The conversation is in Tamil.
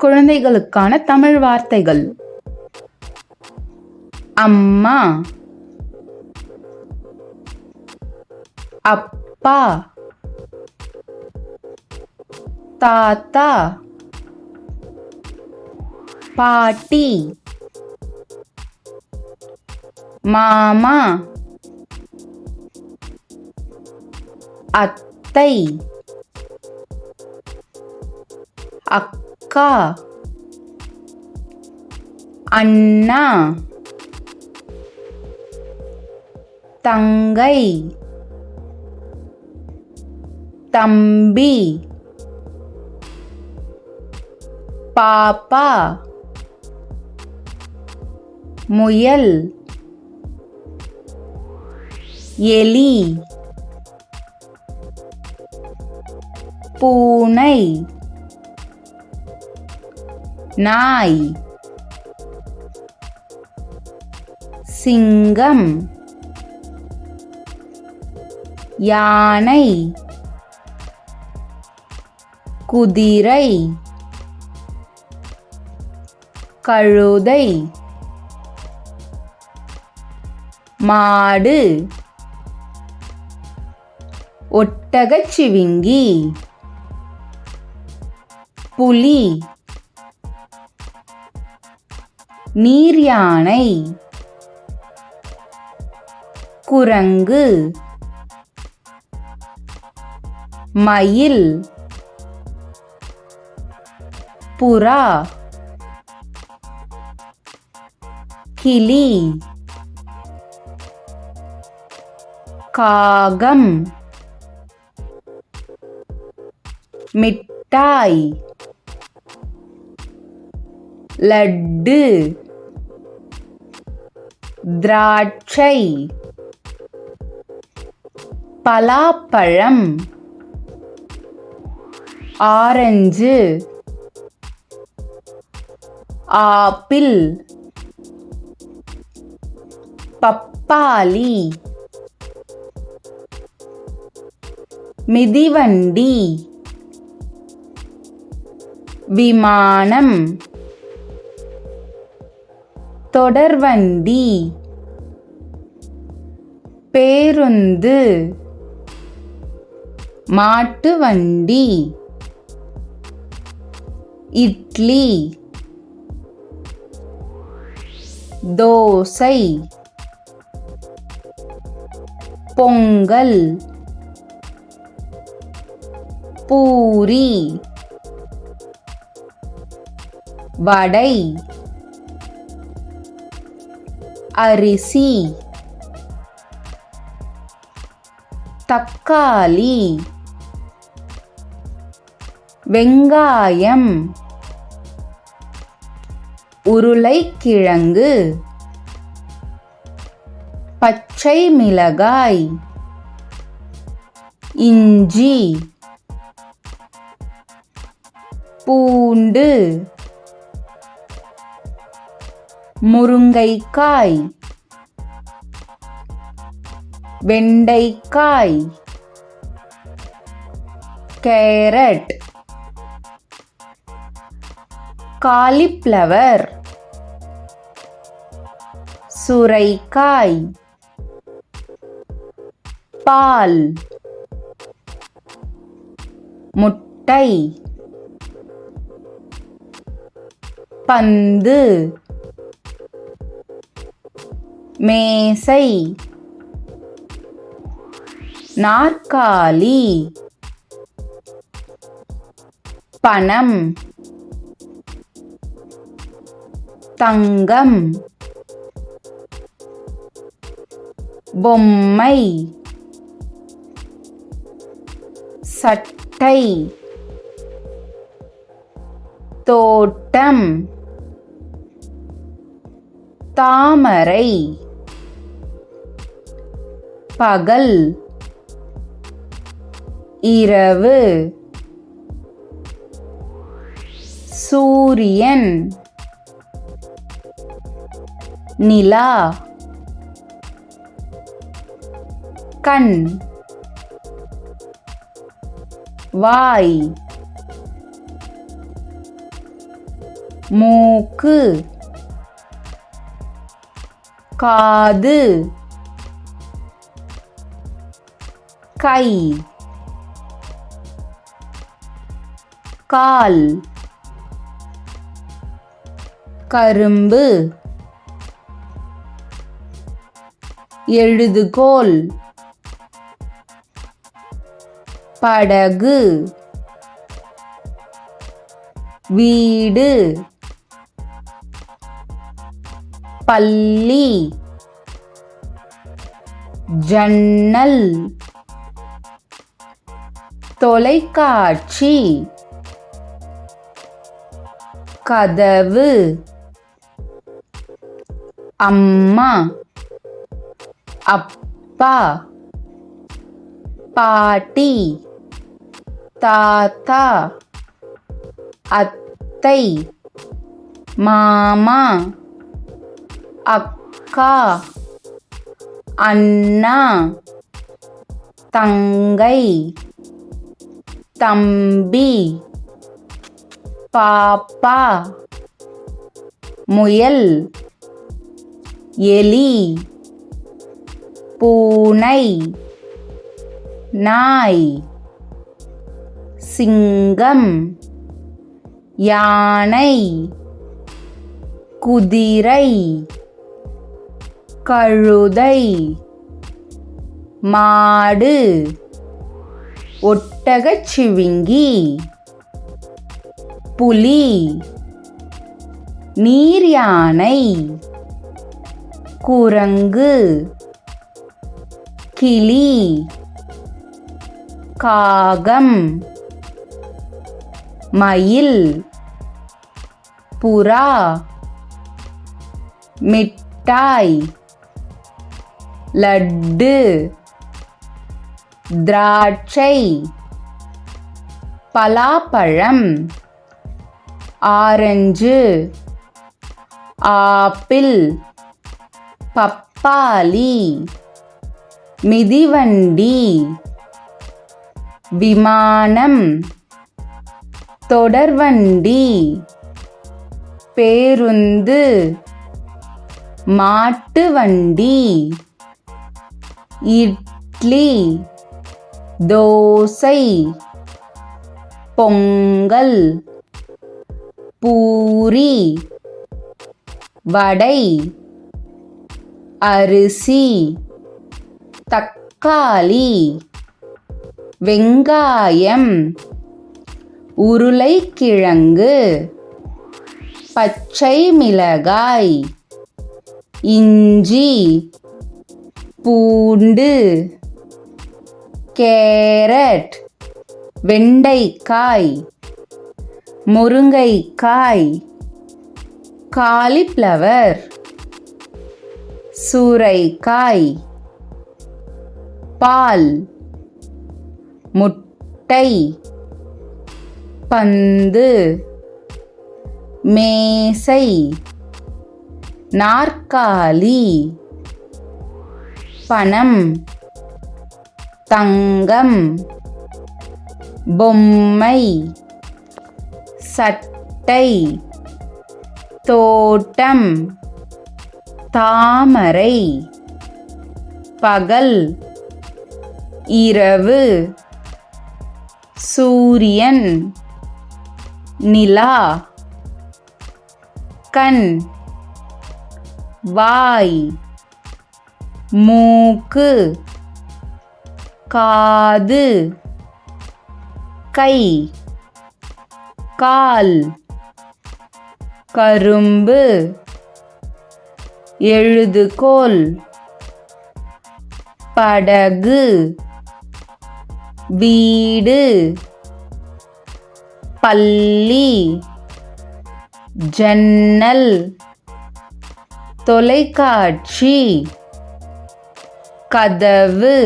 குழந்தைகளுக்கான தமிழ் வார்த்தைகள். அம்மா, அப்பா, தாத்தா, பாட்டி, மாமா, அத்தை, அக்கா, அண்ணா, தங்கை, தம்பி, பாப்பா, முயல், எலி, பூனை, நாய், சிங்கம், யானை, குதிரை, கழுதை, மாடு, ஒட்டகச்சிவிங்கி, புலி, நீர்யானை, குரங்கு, மயில், புறா, கிளி, காகம், மிட்டாய், லட்டு, திராட்சை, பலாப்பழம், ஆரஞ்சு, ஆப்பிள், பப்பாளி, மிதிவண்டி, விமானம், தொடர்வண்டி, பேருந்து, மாட்டு வண்டி, இட்லி, தோசை, பொங்கல், பூரி, வடை, அரிசி, தக்காளி, வெங்காயம், உருளைக்கிழங்கு, பச்சை மிளகாய், இஞ்சி, பூண்டு, முருங்கைக்காய், வெண்டைக்காய், கேரட், காலிஃப்ளவர், சுரைக்காய், பால், முட்டை, பந்து, மேசை, நாற்காலி, பணம், தங்கம், பொம்மை, சட்டை, தோட்டம், தாமரை, பகல், இரவு, சூரியன், நிலா, கண், வாய், மூக்கு காது கை கால் கரும்பு எழுதுகோல் படகு வீடு பள்ளி ஜன்னல் தொலைக்காட்சி கதவு அம்மா அப்பா பாட்டி தாத்தா அத்தை மாமா அக்கா அண்ணா தங்கை தம்பி பாப்பா முயல் எலி பூனை நாய் சிங்கம் யானை குதிரை கழுதை மாடு ஒட்டகச்சிவிங்கி புலி நீர்யானை குரங்கு கிளி காகம் மயில் புறா மிட்டாய் லட்டு திராட்சை பலாப்பழம் ஆரஞ்சு ஆப்பிள் பப்பாளி மிதிவண்டி விமானம் தொடர்வண்டி பேருந்து மாட்டு வண்டி இட்லி தோசை பொங்கல் பூரி வடை அரிசி தக்காளி வெங்காயம் உருளைக்கிழங்கு பச்சை மிளகாய் இஞ்சி பூண்டு கேரட் வெண்டைக்காய் முருங்கைக்காய் காலிஃப்ளவர் சூரைக்காய் பால் முட்டை பந்து மேசை நாற்காலி பணம் தங்கம் பொம்மை சட்டை தோட்டம் தாமரை பகல் இரவு சூரியன் நிலா கண் வாய் மூக்கு காது கை கால் கரும்பு எழுதுகோல் படகு வீடு பள்ளி ஜன்னல் தொலைக்காட்சி கதவு